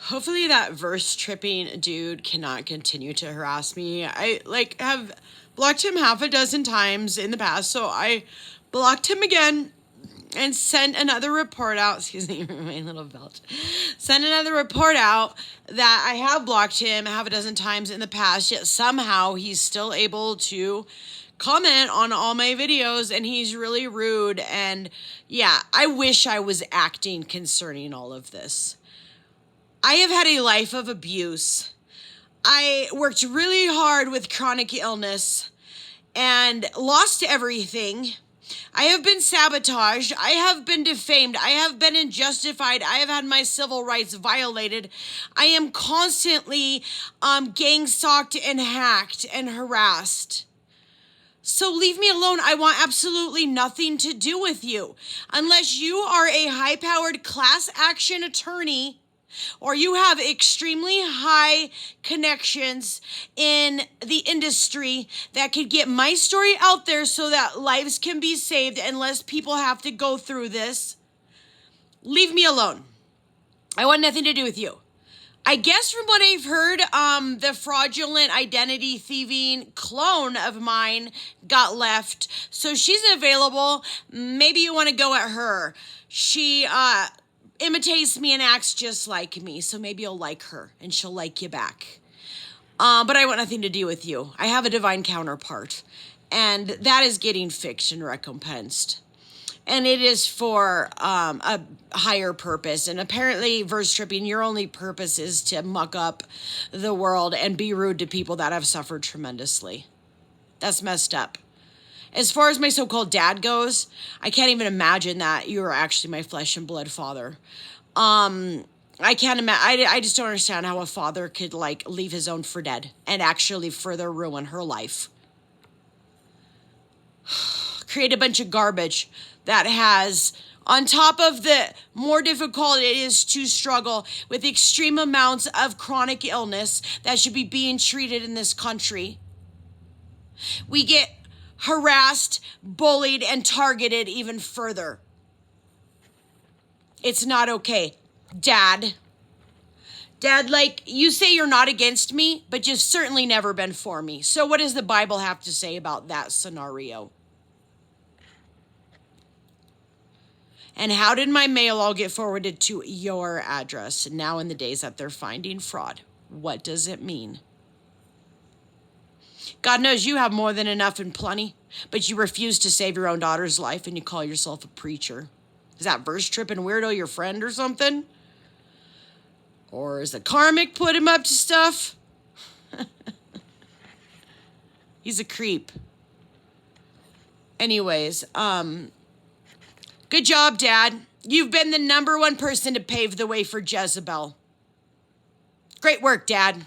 Hopefully that verse tripping dude cannot continue to harass me. I have blocked him half a dozen times in the past, so I blocked him again and sent another report out. Excuse me, my little belt. Sent another report out that I have blocked him half a dozen times in the past, yet somehow he's still able to comment on all my videos, and he's really rude. And yeah, I wish I was acting concerning all of this. I have had a life of abuse. I worked really hard with chronic illness and lost everything. I have been sabotaged. I have been defamed. I have been unjustified. I have had my civil rights violated. I am constantly gang stalked and hacked and harassed. So leave me alone. I want absolutely nothing to do with you. Unless you are a high-powered class action attorney or you have extremely high connections in the industry that could get my story out there so that lives can be saved and less people have to go through this, leave me alone. I want nothing to do with you. I guess from what I've heard, the fraudulent identity thieving clone of mine got left. So she's available. Maybe you want to go at her. She imitates me and acts just like me. So maybe you'll like her and she'll like you back. But I want nothing to do with you. I have a divine counterpart. And that is getting fixed and recompensed. And it is for a higher purpose. And apparently, verse tripping, your only purpose is to muck up the world and be rude to people that have suffered tremendously. That's messed up. As far as my so-called dad goes, I can't even imagine that you are actually my flesh and blood father. I can't imagine. I just don't understand how a father could leave his own for dead and actually further ruin her life. Create a bunch of garbage that has, on top of the more difficult it is to struggle with extreme amounts of chronic illness that should be being treated in this country. We get harassed, bullied, and targeted even further. It's not okay. Dad, you say you're not against me, but you've certainly never been for me. So what does the Bible have to say about that scenario? And how did my mail all get forwarded to your address now in the days that they're finding fraud? What does it mean? God knows you have more than enough and plenty, but you refuse to save your own daughter's life and you call yourself a preacher. Is that verse tripping weirdo your friend or something? Or is the karmic put him up to stuff? He's a creep. Anyways, good job, Dad. You've been the #1 person to pave the way for Jezebel. Great work, Dad.